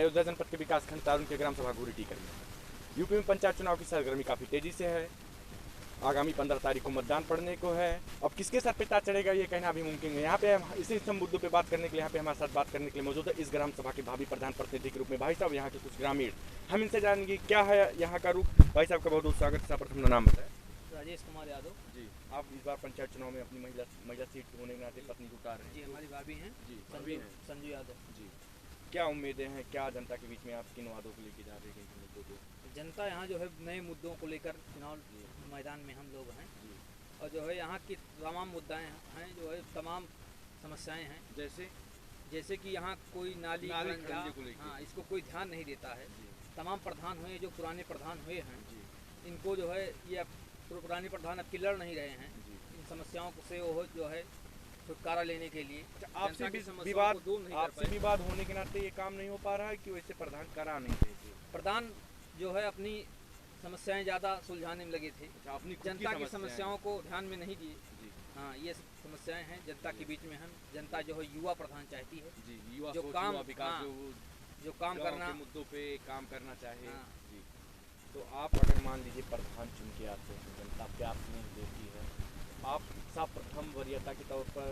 अयोध्या जनपद के विकासखंड तारुण के ग्राम सभा घुरी टीकर में। यूपी में पंचायत चुनाव की सरगर्मी काफ़ी तेजी से है। आगामी 15 तारीख को मतदान पड़ने को है। अब किसके सर पे ताज चढ़ेगा ये कहना भी मुमकिन है। यहाँ पे इसी सब मुद्दों पे बात करने के लिए यहाँ पे हमारे साथ बात करने के लिए मौजूद है इस ग्राम सभा के भावी प्रधान प्रतिनिधि के रूप में भाई साहब, यहाँ के कुछ ग्रामीण। हम इनसे जानेंगे क्या है यहाँ का रुख। भाई साहब का बहुत बहुत स्वागत है। सर्वप्रथम नाम बताएं। राजेश कुमार यादव जी, आप इस बार पंचायत चुनाव में अपनी महिला सीट होने के नाते पत्नी को उतार रहे हैं। जी, हमारी भाभी हैं जी, संजू यादव जी। क्या उम्मीदें हैं, क्या जनता के बीच में आप किन वादों को लेकर जा रहे हैं मुद्दों को? जनता यहाँ जो है नए मुद्दों को लेकर चुनाव मैदान में हम लोग हैं और जो है यहाँ की तमाम मुद्दाएं हैं, जो है तमाम समस्याएं हैं। जैसे कि यहाँ कोई नाली को लेकर हाँ, इसको कोई ध्यान नहीं देता है। तमाम प्रधान हुए जो पुराने प्रधान हुए हैं, इनको जो है ये पुराने प्रधान अब किलर नहीं रहे हैं। इन समस्याओं से वो जो है छुटकारा लेने के लिए आपसे विवाद होने के नाते ये काम नहीं हो पा रहा है कि वैसे प्रधान करा नहीं रहे। प्रधान जो है अपनी समस्याएं ज़्यादा सुलझाने में लगे थे, अपनी जनता की समस्याओं को ध्यान में नहीं दिए। हाँ, ये समस्याएं हैं जनता के बीच में। हम जनता जो है युवा प्रधान चाहती है, युवा जो काम विकास जो काम करना मुद्दों पे काम करना चाहे। जी, तो आप अगर मान लीजिए प्रधान चुन के आते हैं, जनता पे आप स्नेह देती है, आप सर्वप्रथम वरीयता के तौर पर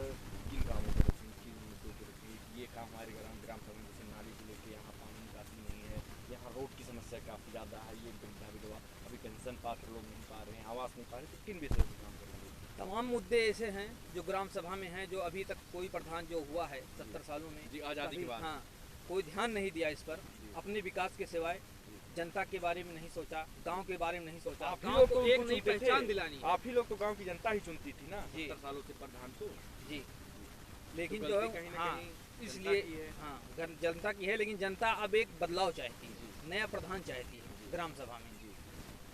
किन कामों को रखेंगे, किन मुद्दों को रखेंगे? ये काम हमारे ग्राम सभा में जैसे नाली को लेकर यहाँ पानी निकासी नहीं है, यहाँ रोड की समस्या काफ़ी ज़्यादा है, ये वृद्धा विधवा अभी पेंशन पात्र लोग नहीं पा रहे हैं, आवास नहीं पा रहे, तो किन विषयों पर काम करेंगे? तमाम मुद्दे ऐसे हैं जो ग्राम सभा में हैं, जो अभी तक कोई प्रधान जो हुआ है 70 सालों में जी, आज़ादी के बाद हाँ, कोई ध्यान नहीं दिया इस पर। अपने विकास के सिवाय जनता के बारे में नहीं सोचा, गांव के बारे में नहीं सोचा। आप ही लोग तो एक नई पहचान दिलानी, आप ही लोग तो गांव की जनता ही चुनती थी ना 70 सालों से प्रधान को। जी, लेकिन जो है हाँ, इसलिए हाँ जनता की है, लेकिन जनता अब एक बदलाव चाहती है, नया प्रधान चाहती है ग्राम सभा में।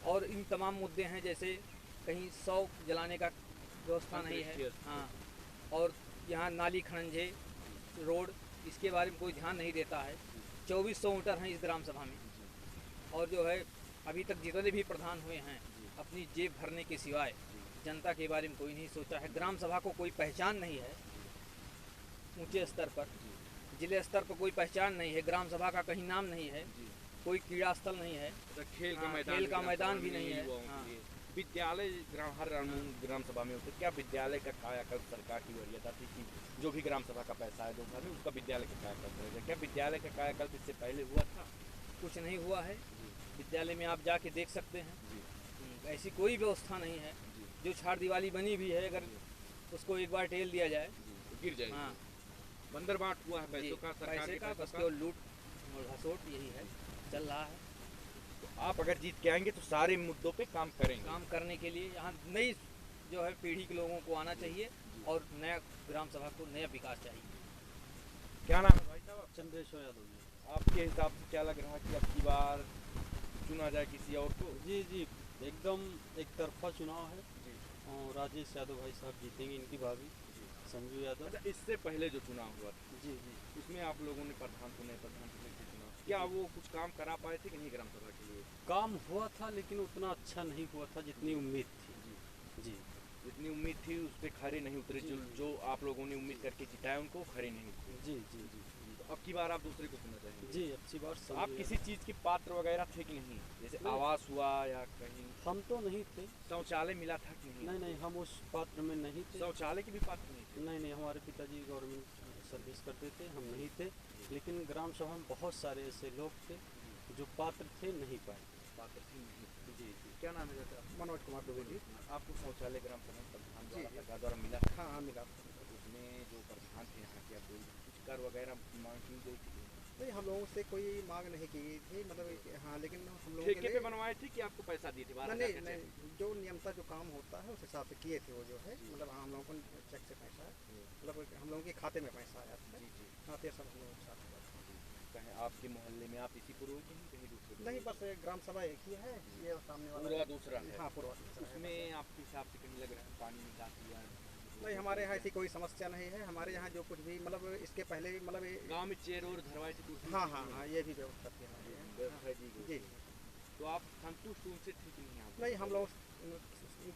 और इन तमाम मुद्दे हैं, जैसे कहीं 100 जलाने का व्यवस्था नहीं है। हाँ, और यहाँ नाली खड़ंजे रोड, इसके बारे में कोई ध्यान नहीं देता है। 2400 वोटर हैं इस ग्राम सभा में, और जो है अभी तक जितने भी प्रधान हुए हैं अपनी जेब भरने के सिवाय जनता के बारे में कोई नहीं सोचा है। ग्राम सभा को कोई पहचान नहीं है ऊंचे स्तर पर, जिले स्तर पर कोई पहचान नहीं है। ग्राम सभा का कहीं नाम नहीं है, कोई क्रीड़ा स्थल नहीं है, खेल का मैदान भी नहीं है। विद्यालय हर ग्राम सभा में होते, क्या विद्यालय का कायाकल्प सरकार की वरीयता थी कि जो भी ग्राम सभा का पैसा है 2000 में उसका विद्यालय का कायाकल्प करेगा? क्या विद्यालय का कायाकल्प इससे पहले हुआ था? कुछ नहीं हुआ है। विद्यालय में आप जाके देख सकते हैं, ऐसी कोई व्यवस्था नहीं है। जो छाड़ दीवाली बनी भी है, अगर उसको एक बार टेल दिया जाए तो गिर जाए। हाँ, बंदर बाट हुआ है पैसों का, पैसे का बस केवल लूट और घसोट यही है, चल रहा है। तो आप अगर जीत के आएंगे तो सारे मुद्दों पे काम करेंगे। काम करने के लिए यहाँ नई जो है पीढ़ी के लोगों को आना चाहिए और नया ग्राम सभा को नया विकास चाहिए। क्या नाम है भाई साहब? चंद्रेश्वर यादव जी। आपके हिसाब से क्या लग रहा है कि अब की बार चुना जाए किसी और को? जी, एकदम एक तरफा चुनाव है और राजेश यादव भाई साहब जीतेंगे, इनकी भाभी संजू यादव। अच्छा, इससे पहले जो चुनाव हुआ था जी, उसमें आप लोगों ने प्रधान को नए प्रधान को लेकर चुना, क्या वो कुछ काम करा पाए थे कि नहीं ग्राम सभा के लिए? काम हुआ था, लेकिन उतना अच्छा नहीं हुआ था जितनी उम्मीद थी। जी, जितनी उम्मीद थी उस पर खरे नहीं उतरे। जो आप लोगों ने उम्मीद करके जिताया उनको खरे नहीं उतरे। जी। तो अब की बार आप दूसरे को चुना चाहेंगे? जी, अब की बार आप किसी चीज़ के पात्र वगैरह थे कि नहीं, जैसे आवास हुआ या कहीं? हम तो नहीं थे। शौचालय मिला था कि नहीं? नहीं, हम उस पात्र में नहीं थे। शौचालय के भी पात्र नहीं थे? नहीं, हमारे पिताजी गवर्नमेंट सर्विस करते थे, हम नहीं थे। लेकिन ग्राम सभा में बहुत सारे ऐसे लोग थे जो पात्र थे, नहीं पाए। पात्र थे नहीं। जी, क्या नाम है दादा? मनोज कुमार दुबे जी। आपको शौचालय ग्राम सभा प्रधान सरकार द्वारा मिला? हाँ, मिला। उसमें जो प्रधान थे यहाँ के, कुछ कर वगैरह मांग की गई थी? नहीं, हम लोगों से कोई मांग नहीं की थी, मतलब हाँ, लेकिन हम लोग ठेके पे बनवाए थे कि आपको पैसा दिए थे? नहीं, जो नियमता जो काम होता है उस हिसाब से किए थे वो, जो है मतलब हम लोगों को चेक से पैसा, मतलब हम लोगों के खाते में पैसा आया था। हाँ, तो सब हम लोगों के साथ हुआ। कहें आपके मोहल्ले में आप इसी पूर्व की कहीं दूसरे? नहीं, बस ग्राम सभा एक ही है, ये सामने वाला पूर्वा दूसरा है। हाँ, पूर्वा दूसरा। उसमें आपके हिसाब से कहीं लग रहा है पानी निकासी या? नहीं, हमारे यहाँ ऐसी कोई समस्या नहीं है। हमारे यहाँ जो कुछ भी मतलब इसके पहले भी मतलब गांव में चेर और धरवाई से? हाँ, ये भी व्यवस्था थी हमारे यहाँ। जी। तो आप संतुष्ट उनसे थे कि नहीं? नहीं, हम लोग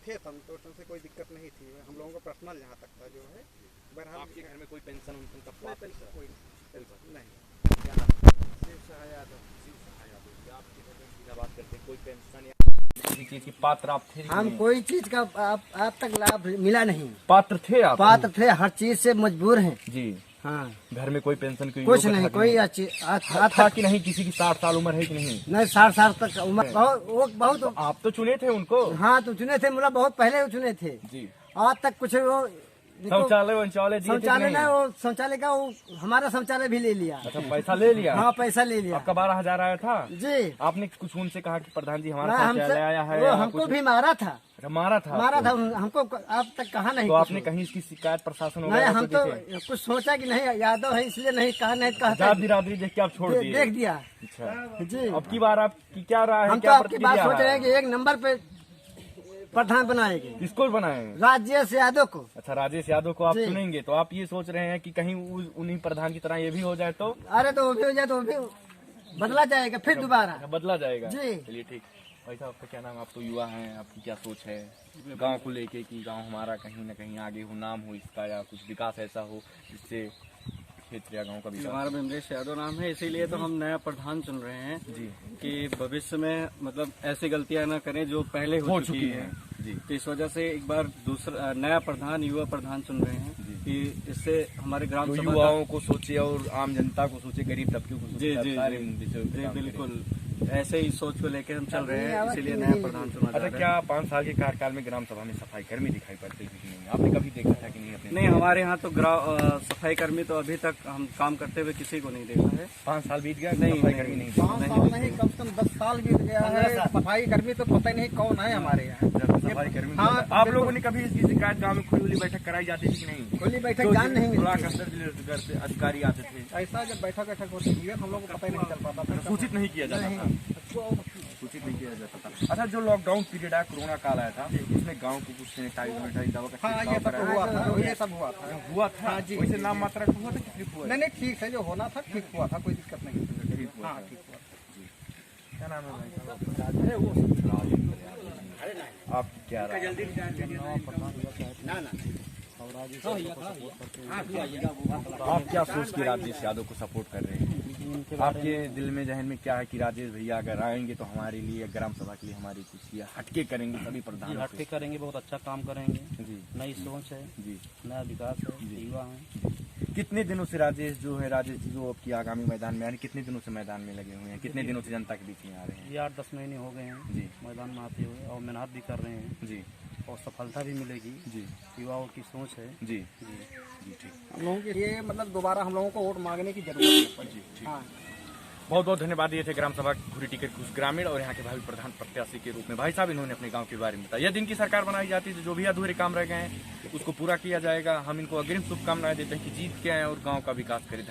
थे संतुष्ट, उनसे कोई दिक्कत नहीं थी। हम लोगों को पर्सनल यहाँ तक था जो है। आपके घर में कोई पेंशन उनका? कोई नहीं। क्या नाम? बात करते हैं, कोई पेंशन या किसी चीज की पात्र आप थे? हम कोई चीज का आप तक लाभ मिला नहीं। पात्र थे आप? पात्र थे, हर चीज से मजबूर हैं। जी। हाँ, घर में कोई पेंशन की कुछ नहीं, कोई था कि नहीं? किसी की 60 साल उम्र है कि नहीं? नहीं, 60 साल तक उम्र बहुत। तो आप तो चुने थे उनको? हाँ, तो चुने थे, मतलब बहुत पहले चुने थे जी। आज तक कुछ वो शौचालय शौचालय वो शौचालय का वो हमारा शौचालय भी ले लिया। अच्छा, पैसा ले लिया? हाँ, पैसा ले लिया। आपका 12,000 आया था जी। आपने कुछ उनसे कहा कि प्रधान जी हमारा हमसे शौचालय आया है? वो हमको भी मारा था। अच्छा, मारा था हमको आप तक कहा नहीं। तो आपने कहीं इसकी शिकायत प्रशासन नहीं, हम तो कुछ सोचा कि नहीं यादव है इसलिए नहीं कहा, नहीं कहा बिरादरी देख के आप छोड़ दिए? देख दिया। अच्छा जी। अब की बार आपकी क्या राय है? हम तो क्या आपकी बात सोच रहे हैं कि 1 नंबर पे प्रधान बनाएंगे। किसको बनाए? राजेश यादव को। अच्छा, राजेश यादव को आप जी। चुनेंगे। तो आप ये सोच रहे हैं कि कहीं उन्हीं प्रधान की तरह ये भी हो जाए तो? अरे तो वो भी हो जाए तो वो भी बदला जाएगा फिर दोबारा। बदला जाएगा? जी। चलिए ठीक। भाई साहब, आपका क्या नाम? आप तो युवा हैं, आपकी क्या सोच है गांव को लेके कि गांव हमारा कहीं न कहीं आगे हो, नाम हो इसका, या कुछ विकास ऐसा हो जिससे क्षेत्र या गांव का विकास? हमारा बिमलेश यादव नाम है, इसीलिए तो हम नया प्रधान चुन रहे हैं जी। कि भविष्य में मतलब ऐसी गलतियां न करें जो पहले हो चुकी है। जी। तो इस वजह से एक बार दूसरा नया प्रधान, युवा प्रधान चुन रहे हैं कि इससे हमारे ग्राम सभा युवाओं को सोचे और आम जनता को सोचे, गरीब तबके को सोचे। जी, सारे विषयों पे जी काम करें। बिल्कुल ऐसे ही सोच को लेकर हम चल रहे हैं, इसीलिए नया प्रधान चुना जा अच्छा, रहा है। क्या 5 साल के कार्यकाल में ग्राम सभा में सफाई कर्मी दिखाई पड़ते थे कि नहीं? आपने कभी देखा था कि नहीं अपने? नहीं, हमारे यहाँ तो सफाई कर्मी तो अभी तक हम काम करते हुए किसी को नहीं देखा है। 5 साल बीत गया, नहीं, सफाई कर्मी नहीं? 5 साल नहीं, कम से कम 10 साल बीत गया है। सफाई कर्मी तो पता ही नहीं कौन है हमारे यहाँ। सफाई कर्मी? हाँ, आप लोगों ने कभी इसकी शिकायत गाँव में खुली बैठक कराई जाती थी कि नहीं? खुली बैठक जान नहीं ब्लॉक मिलती। स्तर जिला स्तर से अधिकारी आते थे, ऐसा जब बैठक होती थी हम लोग को पता ही नहीं चल पाता था। सूचित नहीं किया जाता था? सूचित नहीं किया जाता था। अच्छा, जो लॉकडाउन पीरियड आया, कोरोना काल आया था, उसमें गांव को कुछ सैनिटाइज दवा का हाँ, ये सब हुआ था, ये सब हुआ था। हुआ था? हाँ, जी। वैसे नाम मात्रा का हुआ था कि सिर्फ हुआ? नहीं नहीं, ठीक है, जो होना था ठीक हुआ था, कोई दिक्कत नहीं थी। ठीक हुआ हाँ, था। ठीक हुआ था। क्या नाम है भाई साहब? आप क्या राय है? आप क्या सोच के राजेश यादव को सपोर्ट कर रहे हैं? आपके दिल में जहन में क्या है कि राजेश भैया अगर आएंगे तो हमारे लिए, ग्राम सभा के लिए हमारी कुछ ये हटके करेंगे सभी प्रधान? हटके करेंगे, बहुत अच्छा काम करेंगे। जी नई सोच है, जी। नया विकास है, युवा है। कितने दिनों से राजेश जी जो आपकी आगामी मैदान में, यानी कितने दिनों से मैदान में लगे हुए हैं? कितने दिनों से जनता के बीच में आ रहे हैं? ये 8-10 महीने हो गए हैं जी। मैदान में आते हुए, और मेहनत भी कर रहे हैं जी और सफलता भी मिलेगी। जी युवाओं की सोच है। जी जी। जी ठीक। हम लोगों के लिए मतलब दोबारा हम लोगों को वोट मांगने की जरूरत नहीं पड़ी। हाँ, बहुत बहुत धन्यवाद। ये थे ग्राम सभा घुरी टिकर कुछ ग्रामीण और यहाँ के भावी प्रधान प्रत्याशी के रूप में भाई साहब इन्होंने अपने गांव के बारे में बताया। यदि इनकी सरकार बनाई जाती तो जो भी अधूरे काम रह गए हैं उसको पूरा किया जाएगा। हम इनको अग्रिम शुभकामनाएं देते हैं कि जीत के आए और गांव का विकास करें।